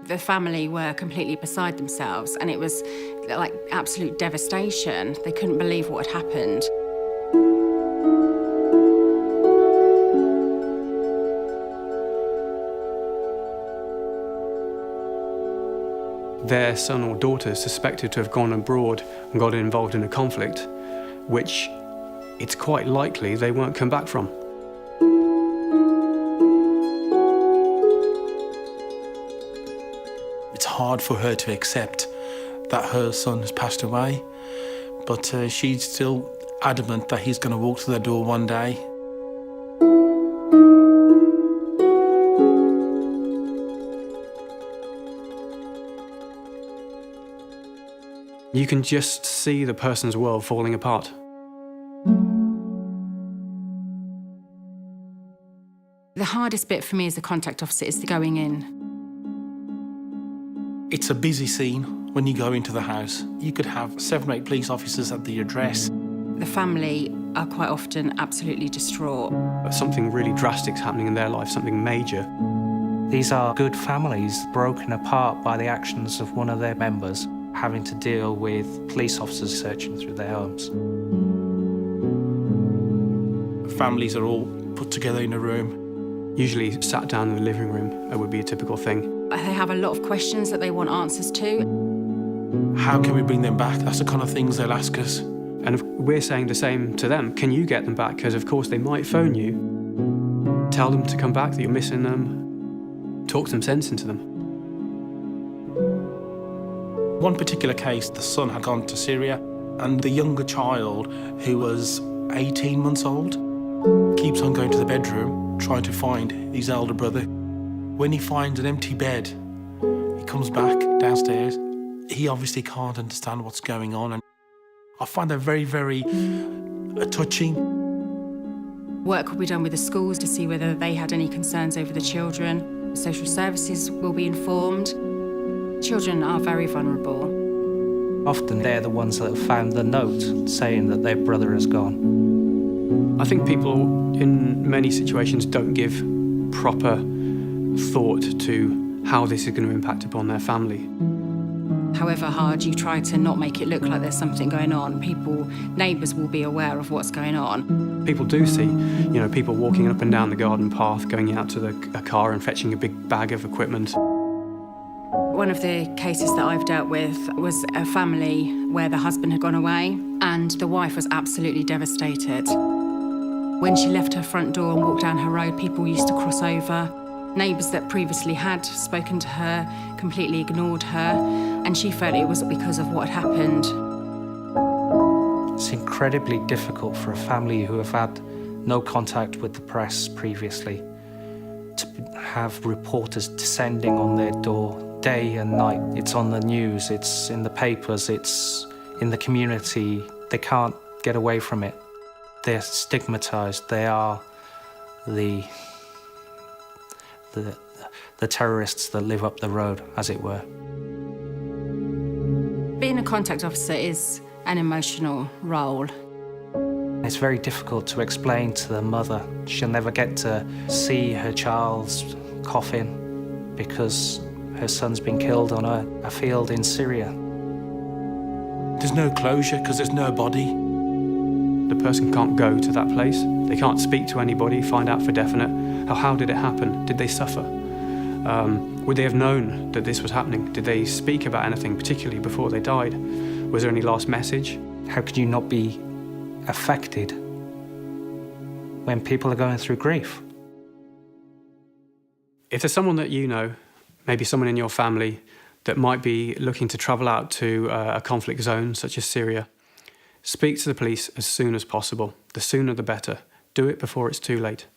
The family were completely beside themselves, and it was like absolute devastation. They couldn't believe what had happened. Their son or daughter is suspected to have gone abroad and got involved in a conflict, which it's quite likely they won't come back from. It's hard for her to accept that her son has passed away, but she's still adamant that he's going to walk through the door one day. You can just see the person's world falling apart. The hardest bit for me as a contact officer is the going in. It's a busy scene when you go into the house. You could have 7 or 8 police officers at the address. The family are quite often absolutely distraught. Something really drastic's happening in their life, something major. These are good families broken apart by the actions of one of their members, having to deal with police officers searching through their homes. Families are all put together in a room. Usually sat down in the living room would be a typical thing. They have a lot of questions that they want answers to. How can we bring them back? That's the kind of things they'll ask us. And we're saying the same to them. Can you get them back? Because of course they might phone you. Tell them to come back, that you're missing them. Talk some sense into them. One particular case, the son had gone to Syria, and the younger child, who was 18 months old, keeps on going to the bedroom, trying to find his elder brother. When he finds an empty bed, he comes back downstairs. He obviously can't understand what's going on, and I find that very, very touching. Work will be done with the schools to see whether they had any concerns over the children. Social services will be informed. Children are very vulnerable. Often they're the ones that have found the note saying that their brother has gone. I think people in many situations don't give proper thought to how this is going to impact upon their family. However hard you try to not make it look like there's something going on, neighbours will be aware of what's going on. People do see, people walking up and down the garden path, going out to a car and fetching a big bag of equipment. One of the cases that I've dealt with was a family where the husband had gone away and the wife was absolutely devastated. When she left her front door and walked down her road, people used to cross over. Neighbours that previously had spoken to her completely ignored her, and she felt it was because of what had happened. It's incredibly difficult for a family who have had no contact with the press previously to have reporters descending on their door day and night. It's on the news, it's in the papers, it's in the community. They can't get away from it. They're stigmatised. They are the terrorists that live up the road, as it were. Being a contact officer is an emotional role. It's very difficult to explain to the mother. She'll never get to see her child's coffin because her son's been killed on a field in Syria. There's no closure because there's no body. The person can't go to that place. They can't speak to anybody, find out for definite. How did it happen? Did they suffer? Would they have known that this was happening? Did they speak about anything, particularly before they died? Was there any last message? How could you not be affected when people are going through grief? If there's someone that you know, maybe someone in your family, that might be looking to travel out to a conflict zone such as Syria, speak to the police as soon as possible. The sooner the better. Do it before it's too late.